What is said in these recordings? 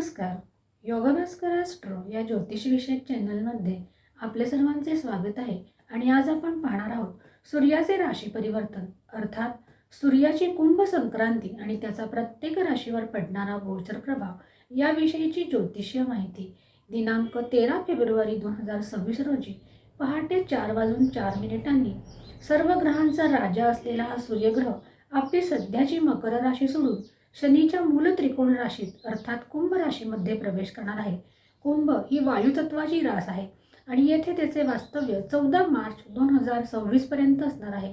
नमस्कार. योगभास्कर ॲस्ट्रो या ज्योतिषविषयक चॅनलमध्ये आपले सर्वांचे स्वागत आहे. आणि आज आपण पाहणार आहोत सूर्याचे राशी परिवर्तन, अर्थात सूर्याची कुंभ संक्रांती आणि त्याचा प्रत्येक राशीवर पडणारा गोचर प्रभाव याविषयीची ज्योतिषीय माहिती. दिनांक 13 फेब्रुवारी 2026 रोजी पहाटे 4:04 सर्व ग्रहांचा राजा असलेला हा सूर्यग्रह आपली सध्याची मकर राशी सोडून शनीच्या मूल त्रिकोण राशीत अर्थात कुंभ राशीमध्ये प्रवेश करणार आहे. कुंभ ही वायुतत्वाची रास आहे आणि येथे त्याचे वास्तव्य 14 मार्च 2026 पर्यंत असणार आहे.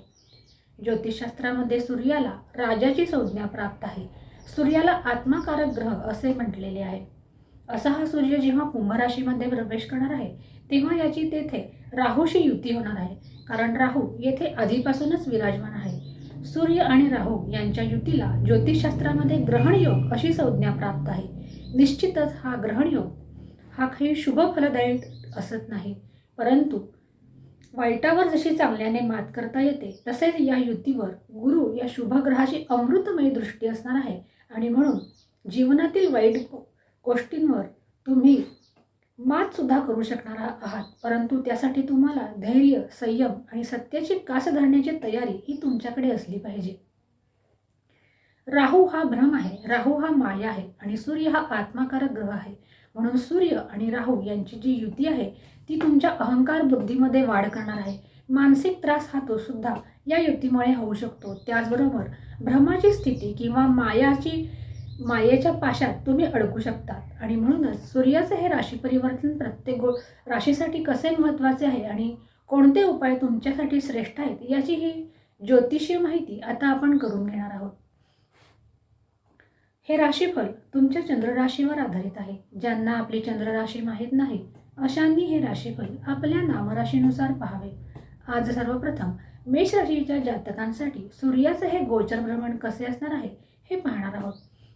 ज्योतिषशास्त्रामध्ये सूर्याला राजाची संज्ञा प्राप्त आहे. सूर्याला आत्माकारक ग्रह असे म्हटलेले आहे. असा हा सूर्य जेव्हा कुंभ राशीमध्ये प्रवेश करणार आहे तेव्हा याची तेथे राहूशी युती होणार आहे, कारण राहू येथे आधीपासूनच विराजमान आहे. सूर्य आणि राहू यांच्या युतीला ज्योतिषशास्त्रामध्ये ग्रहणयोग अशी संज्ञा प्राप्त आहे. निश्चितच हा ग्रहणयोग हा काही शुभ फलदायी असत नाही, परंतु वाईटावर जशी चांगल्याने मात करता येते तसेच या युतीवर गुरु या शुभ ग्रहाची अमृतमयी दृष्टी असणार आहे. आणि म्हणून जीवनातील वाईट गोष्टींवर तुम्ही मात सुद्धा करू शकणार आहात, परंतु त्यासाठी तुम्हाला धैर्य, संयम आणि सत्याची कास धरण्याची तयारी ही तुमच्याकडे असली पाहिजे. राहू हा भ्रम आहे, राहू हा माया आहे आणि सूर्य हा आत्माकारक ग्रह आहे. म्हणून सूर्य आणि राहू यांची जी युती आहे ती तुमच्या अहंकार बुद्धीमध्ये वाढ करणार आहे. मानसिक त्रास हा तो सुद्धा या युतीमुळे होऊ शकतो. त्याचबरोबर भ्रमाची स्थिती किंवा मायेच्या पाशात तुम्ही अडकू शकतात. आणि म्हणूनच सूर्याचे हे राशी परिवर्तन प्रत्येक राशीसाठी कसे महत्त्वाचे आहे आणि कोणते उपाय तुमच्यासाठी श्रेष्ठ आहेत याची ही ज्योतिषीय माहिती आता आपण करून घेणार आहोत. हे राशीफल तुमच्या चंद्रराशीवर आधारित आहे. ज्यांना आपली चंद्रराशी माहीत नाही अशांनी हे राशीफल आपल्या नामराशीनुसार पाहावे. आज सर्वप्रथम मेष राशीच्या जातकांसाठी सूर्याचे हे गोचर भ्रमण कसे असणार आहे हे पाहणार आहोत.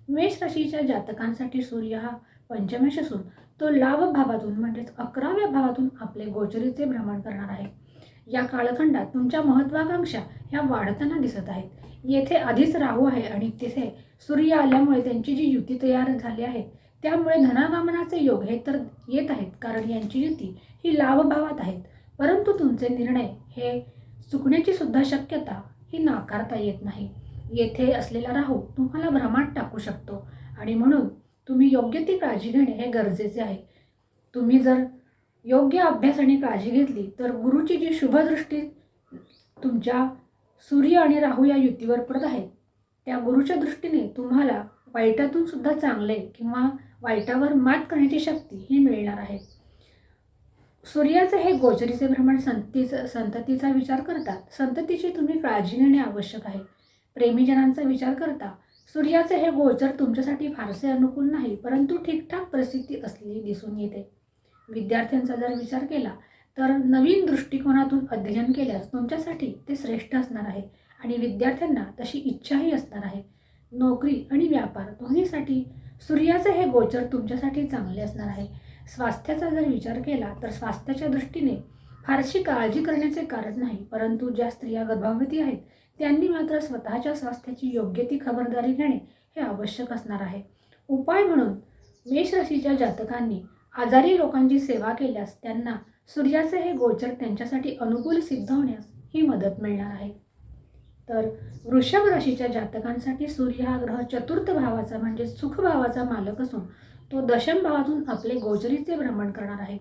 मेष राशीच्या जातकांसाठी सूर्य हा पंचमेश असून तो लाभ भावातून म्हणजेच 11व्या भावातून आपले गोचरीचे भ्रमण करणार आहे. या कालखंडात तुमच्या महत्वाकांक्षा ह्या वाढताना दिसत आहेत. येथे आधीच राहू आहे आणि तिथे सूर्य आल्यामुळे त्यांची जी युती तयार झाली आहे त्यामुळे धनागमनाचे योग हे तर येत आहेत, कारण यांची युती ही लाभ भावात आहेत. परंतु तुमचे निर्णय हे चुकण्याची सुद्धा शक्यता ही नाकारता येत नाही. येथे असलेला राहू तुम्हाला भ्रमात टाकू शकतो आणि म्हणून तुम्ही योग्य ती काळजी घेणे हे गरजेचे आहे. तुम्ही जर योग्य अभ्यास आणि काळजी घेतली तर गुरुची जी शुभदृष्टी तुमच्या सूर्य आणि राहू या युतीवर पडत आहेत त्या गुरुच्या दृष्टीने तुम्हाला वाईटातून सुद्धा चांगले किंवा वाईटावर मात करण्याची शक्ती ही मिळणार आहे. सूर्याचे हे गोचरीचे भ्रमण संततीचा विचार करतात. संततीची तुम्ही काळजी घेणे आवश्यक आहे. प्रेमीजनांचा विचार करता सूर्याचे हे गोचर तुमच्यासाठी फारसे अनुकूल नाही, परंतु ठीकठाक परिस्थिती असलेली दिसून येते. विद्यार्थ्यांचा जर विचार केला तर नवीन दृष्टिकोनातून अध्ययन केल्यास तुमच्यासाठी ते श्रेष्ठ असणार आहे आणि विद्यार्थ्यांना तशी इच्छाही असणार आहे. नोकरी आणि व्यापार दोन्हीसाठी सूर्याचे हे गोचर तुमच्यासाठी चांगले असणार आहे. स्वास्थ्याचा जर विचार केला तर स्वास्थ्याच्या दृष्टीने फारशी काळजी करण्याचे कारण नाही, परंतु ज्या स्त्रिया गर्भवती आहेत त्यांनी मात्र स्वतःच्या स्वास्थ्याची योग्य ती खबरदारी घेणे हे आवश्यक असणार आहे. उपाय म्हणून मेष राशीच्या जातकांनी आजारी लोकांची सेवा केल्यास त्यांना सूर्याचे हे गोचर त्यांच्यासाठी अनुकूल सिद्ध होण्यास ही मदत मिळणार आहे. तर वृषभ राशीच्या जातकांसाठी सूर्य हा ग्रह चतुर्थ भावाचा म्हणजे सुख भावाचा मालक असून तो दशम भावातून आपले गोचरीचे भ्रमण करणार आहे.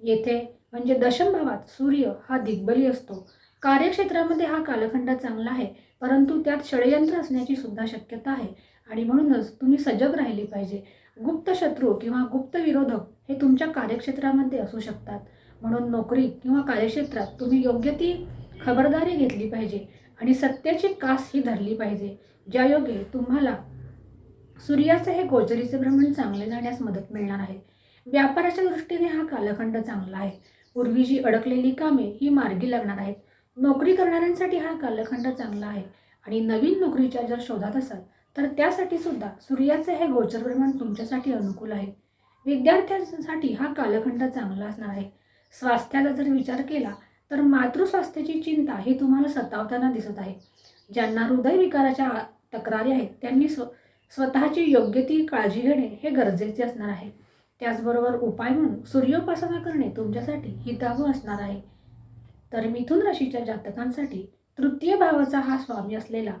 येथे म्हणजे दशम भावात सूर्य हा दिग्बली असतो. कार्यक्षेत्रामध्ये हा कालखंड चांगला आहे, परंतु त्यात षडयंत्र असण्याची सुद्धा शक्यता आहे आणि म्हणूनच तुम्ही सजग राहिली पाहिजे. गुप्त शत्रू किंवा गुप्त विरोधक हे तुमच्या कार्यक्षेत्रामध्ये असू शकतात. म्हणून नोकरी किंवा कार्यक्षेत्रात तुम्ही योग्य ती खबरदारी घेतली पाहिजे आणि सत्याची कास ही धरली पाहिजे, ज्यायोगे तुम्हाला सूर्याचे हे गोचरीचे भ्रमण चांगले जाण्यास मदत मिळणार आहे. व्यापाराच्या दृष्टीने हा कालखंड चांगला आहे. पूर्वी जी अडकलेली कामे ही मार्गी लागणार आहेत. नोकरी करणाऱ्यांसाठी हा कालखंड चांगला आहे आणि नवीन नोकरीच्या जर शोधात असाल तर त्यासाठी सुद्धा सूर्याचे हे गोचर भ्रमण तुमच्यासाठी अनुकूल आहे. विद्यार्थ्यांसाठी हा कालखंड चांगला असणार आहे. स्वास्थ्याचा जर विचार केला तर मातृस्वास्थ्याची चिंता ही तुम्हाला सतावताना दिसत आहे. ज्यांना हृदयविकाराच्या तक्रारी आहेत त्यांनी स्वतःची योग्य ती काळजी घेणे हे गरजेचे असणार आहे. त्याचबरोबर उपाय म्हणून सूर्योपासना करणे तुमच्यासाठी हितावह असणार आहे. तर मिथुन राशीच्या जातकांसाठी तृतीय भावाचा हा स्वामी असलेला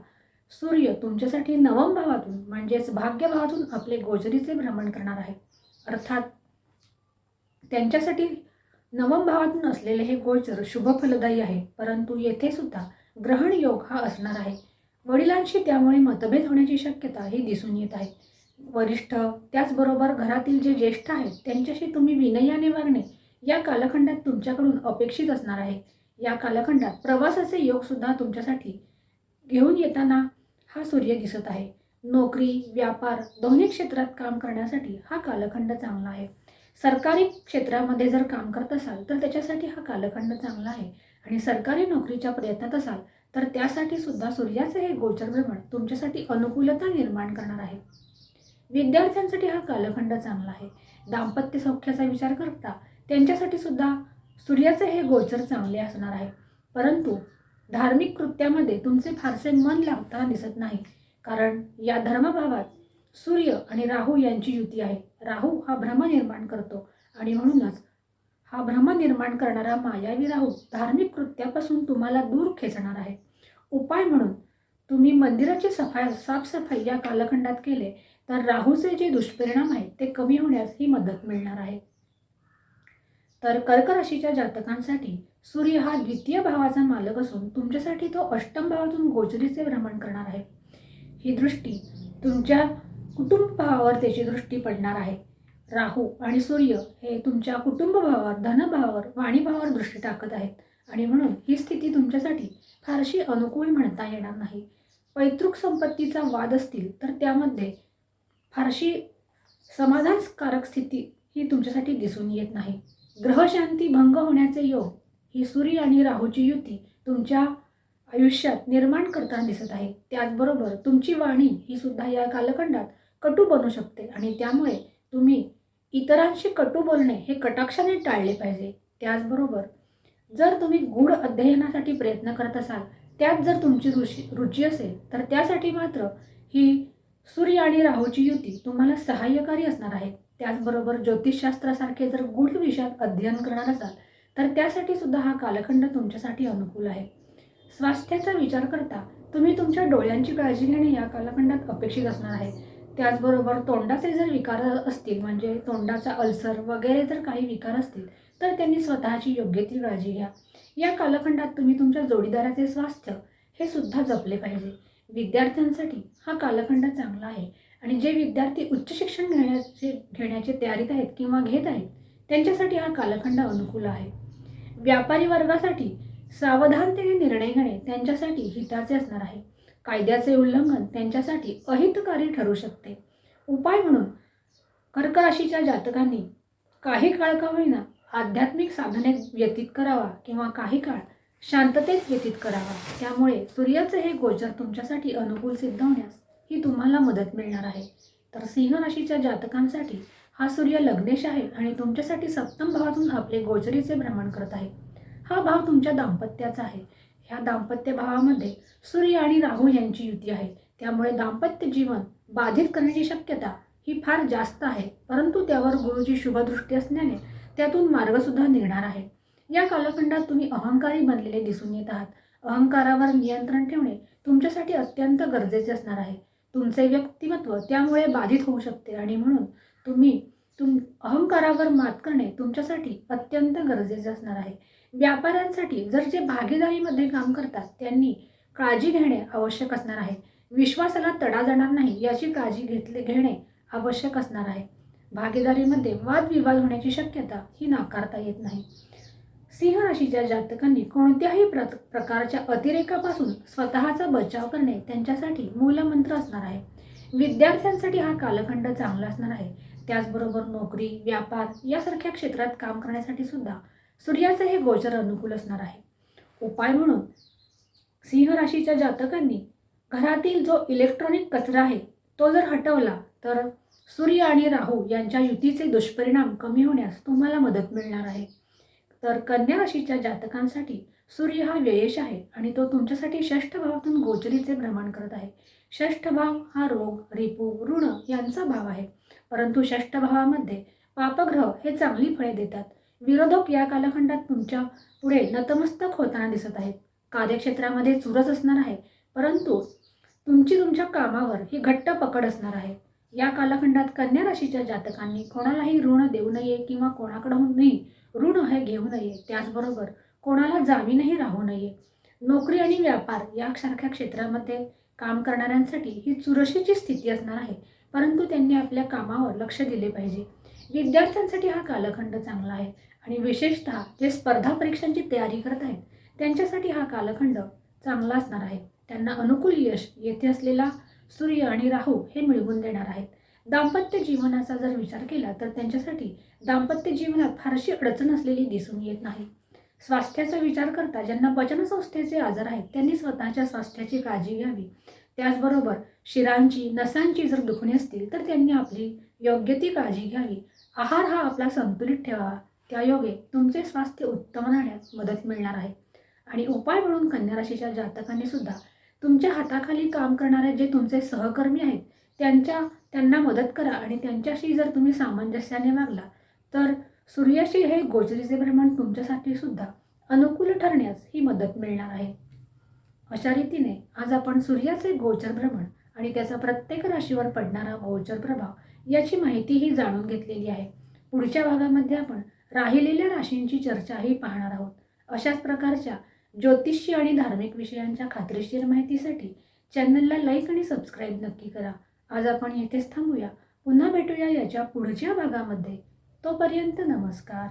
सूर्य तुमच्यासाठी नवम भावातून म्हणजेच भाग्य भावातून आपले गोचरीचे भ्रमण करणार आहे. अर्थात त्यांच्यासाठी नवम भावातून असलेले हे गोचर शुभ फलदायी आहे, परंतु येथे सुद्धा ग्रहण योग हा असणार आहे. वडिलांशी त्यामुळे मतभेद होण्याची शक्यता ही दिसून येत आहे. वरिष्ठ त्याचबरोबर घरातील जे ज्येष्ठ आहेत त्यांच्याशी तुम्ही विनयाने वागणे या कालखंडात तुमच्याकडून अपेक्षित असणार आहे. या कालखंडात प्रवासाचे योग सुद्धा तुमच्यासाठी घेऊन येताना हा सूर्य दिसत आहे. नोकरी व्यापार दोन्ही क्षेत्रात काम करण्यासाठी हा कालखंड चांगला आहे. सरकारी क्षेत्रामध्ये जर काम करत असाल तर त्याच्यासाठी हा कालखंड चांगला आहे आणि सरकारी नोकरीच्या प्रयत्नात असाल तर त्यासाठी सुद्धा सूर्याचे हे गोचर भ्रमण तुमच्यासाठी अनुकूलता निर्माण करणार आहे. विद्यार्थ्यांसाठी हा कालखंड चांगला आहे. दाम्पत्य सौख्याचा विचार करता त्यांच्यासाठी सुद्धा सूर्याचे हे गोचर चांगले असणार आहे, परंतु धार्मिक कृत्यामध्ये तुमचे फारसे मन लागताना दिसत नाही, कारण या धर्मभावात सूर्य आणि राहू यांची युती आहे. राहू हा भ्रम निर्माण करतो आणि म्हणूनच हा भ्रम निर्माण करणारा मायावी राहू धार्मिक कृत्यापासून तुम्हाला दूर खेचणार आहे. उपाय म्हणून तुम्ही मंदिराची साफसफाई या कालखंडात केले तर राहूचे जे दुष्परिणाम आहेत ते कमी होण्यास ही मदत मिळणार आहे. तर कर्क राशीच्या जातकांसाठी सूर्य हा द्वितीय भावाचा मालक असून तुमच्यासाठी तो अष्टम भावातून गोचरीचे भ्रमण करणार आहे. ही दृष्टी तुमच्या कुटुंब भावावर त्याची दृष्टी पडणार आहे. राहू आणि सूर्य हे तुमच्या कुटुंब भावावर, धनभावावर, वाणीभावावर दृष्टी टाकत आहेत आणि म्हणून ही स्थिती तुमच्यासाठी फारशी अनुकूल म्हणता येणार नाही. पैतृक संपत्तीचा वाद असतील तर त्यामध्ये फारशी समाधानकारक स्थिती ही तुमच्यासाठी दिसून येत नाही. ग्रहशांती भंग होण्याचे योग ही सूर्य आणि राहूची युती तुमच्या आयुष्यात निर्माण करताना दिसत आहे. त्याचबरोबर तुमची वाणी ही सुद्धा या कालखंडात कटू बनू शकते आणि त्यामुळे तुम्ही इतरांशी कटू बोलणे हे कटाक्षाने टाळले पाहिजे. त्याचबरोबर जर तुम्ही गूढ अध्ययनासाठी प्रयत्न करत असाल, त्यात जर तुमची रुची असेल तर त्यासाठी मात्र ही सूर्य आणि राहूची युती तुम्हाला सहाय्यकारी असणार आहे. त्याचबरोबर ज्योतिषशास्त्रासारखे जर गूढ विषयात अध्ययन करणार असाल तर त्यासाठी सुद्धा हा कालखंड तुमच्यासाठी अनुकूल आहे. स्वास्थ्याचा विचार करता तुम्ही तुमच्या डोळ्यांची काळजी घेणे या कालखंडात अपेक्षित असणार आहे. त्याचबरोबर तोंडाचे जर विकार असतील, म्हणजे तोंडाचा अल्सर वगैरे जर काही विकार असतील तर त्यांनी स्वतःची योग्य ती काळजी घ्या. या कालखंडात तुम्ही तुमच्या जोडीदाराचे स्वास्थ्य हे सुद्धा जपले पाहिजे. विद्यार्थ्यांसाठी हा कालखंड चांगला आहे आणि जे विद्यार्थी उच्च शिक्षण घेण्याची तयारीत आहेत किंवा घेत आहेत त्यांच्यासाठी हा कालखंड अनुकूल आहे. व्यापारी वर्गासाठी सावधानतेने निर्णय घेणे त्यांच्यासाठी हिताचे असणार आहे. कायद्याचे उल्लंघन त्यांच्यासाठी अहितकारी ठरू शकते. उपाय म्हणून कर्क राशीच्या जातकांनी काही काळ का होईना आध्यात्मिक साधनेत व्यतीत करावा किंवा काही काळ शांततेत व्यतीत करावा. त्यामुळे सूर्याचे हे गोचर तुमच्यासाठी अनुकूल सिद्ध होण्यास ही तुम्हाला मदत मिळणार आहे. तर सिंह राशीच्या जातकांसाठी हा सूर्य लग्नेश आहे आणि तुमच्यासाठी सप्तम भावातून आपले गोचरीचे भ्रमण करत आहे. हा भाव तुमच्या दाम्पत्याचा आहे. ह्या दाम्पत्य भावामध्ये सूर्य आणि राहू यांची युती आहे. त्यामुळे दाम्पत्य जीवन बाधित करण्याची शक्यता ही फार जास्त आहे, परंतु त्यावर गुरुची शुभदृष्टी असल्याने त्यातून मार्गसुद्धा निघणार आहे. या कालखंडात तुम्ही अहंकारी बनलेले दिसून येत आहात. अहंकारावर नियंत्रण ठेवणे तुमच्यासाठी अत्यंत गरजेचे असणार आहे. तुमचे व्यक्तिमत्व त्यामुळे बाधित होऊ शकते आणि म्हणून तुम्ही अहंकारावर मात करणे तुमच्यासाठी अत्यंत गरजेचे असणार आहे. व्यापाऱ्यांसाठी जर जे भागीदारीमध्ये काम करतात त्यांनी काळजी घेणे आवश्यक असणार आहे. विश्वासाला तडा जाणार नाही याची काळजी घेणे आवश्यक असणार आहे. भागीदारीमध्ये वादविवाद होण्याची शक्यता ही नाकारता येत नाही. सिंह राशीच्या जातकांनी कोणत्याही प्रकारच्या अतिरेकापासून स्वतःचा बचाव करणे त्यांच्यासाठी मूलमंत्र असणार आहे. विद्यार्थ्यांसाठी हा कालखंड चांगला असणार आहे. त्याचबरोबर नोकरी व्यापार यासारख्या क्षेत्रात काम करण्यासाठी सुद्धा सूर्याचे हे गोचर अनुकूल असणार आहे. उपाय म्हणून सिंह राशीच्या जातकांनी घरातील जो इलेक्ट्रॉनिक कचरा आहे तो जर हटवला तर सूर्य आणि राहू यांच्या युतीचे दुष्परिणाम कमी होण्यास तुम्हाला मदत मिळणार आहे. तर कन्या राशीच्या जातकांसाठी सूर्य हा व्ययेश आहे आणि तो तुमच्यासाठी षष्ठ भावातून गोचरीचे भ्रमण करत आहे. षष्ठ भाव हा रोग, रिपू, ऋण यांचा भाव आहे. परंतु षष्ठ भावामध्ये पापग्रह हे चांगली फळे देतात. विरोधक या कालखंडात तुमच्या पुढे नतमस्तक होताना दिसत आहेत. कार्यक्षेत्रामध्ये चुरस असणार आहे, परंतु तुमची तुमच्या कामावर ही घट्ट पकड असणार आहे. या कालखंडात कन्या राशीच्या जातकांनी कोणालाही ऋण देऊ नये किंवा कोणाकडूनही ऋण हे घेऊ नये. त्याचबरोबर कोणाला जामीनही राहू नये. नोकरी आणि व्यापार यासारख्या क्षेत्रामध्ये काम करणाऱ्यांसाठी ही चुरशीची स्थिती असणार आहे, परंतु त्यांनी आपल्या कामावर लक्ष दिले पाहिजे. विद्यार्थ्यांसाठी हा कालखंड चांगला आहे आणि विशेषतः जे स्पर्धा परीक्षांची तयारी करत आहेत त्यांच्यासाठी हा कालखंड चांगला असणार आहे. त्यांना अनुकूल यश येथे असलेला सूर्य आणि राहू हे मिळवून देणार आहेत. दाम्पत्य जीवनाचा जर विचार केला तर त्यांच्यासाठी दाम्पत्य जीवनात फारशी अडचण असलेली दिसून येत नाही. स्वास्थ्याचा विचार करता ज्यांना पचनसंस्थेचे आजार आहेत त्यांनी स्वतःच्या स्वास्थ्याची काळजी घ्यावी. त्याचबरोबर शिरांची, नसांची जर दुखणी असतील तर त्यांनी आपली योग्य ती काळजी घ्यावी. आहार हा आपला संतुलित ठेवावा. त्यायोगे तुमचे स्वास्थ्य उत्तम राहण्यास मदत मिळणार आहे. आणि उपाय म्हणून कन्या राशीच्या जातकांनी सुद्धा तुमच्या हाताखाली काम करणारे जे तुमचे सहकर्मी आहेत त्यांना मदत करा आणि त्यांच्याशी जर तुम्ही सामंजस्याने वागला तर सूर्याशी हे गोचरीचे भ्रमण तुमच्यासाठी सुद्धा अनुकूल ठरण्यास ही मदत मिळणार आहे. अशा रीतीने आज आपण सूर्याचे गोचर भ्रमण आणि त्याचा प्रत्येक राशीवर पडणारा गोचर प्रभाव याची माहितीही जाणून घेतलेली आहे. पुढच्या भागामध्ये आपण राहिलेल्या राशींची चर्चाही पाहणार आहोत. अशाच प्रकारच्या ज्योतिष्य आणि धार्मिक विषयांच्या खात्रीशीर माहितीसाठी चॅनलला लाईक आणि सबस्क्राईब नक्की करा. आज आपण येथेच थांबूया. पुन्हा भेटूया याच्या पुढच्या भागामध्ये. तोपर्यंत नमस्कार.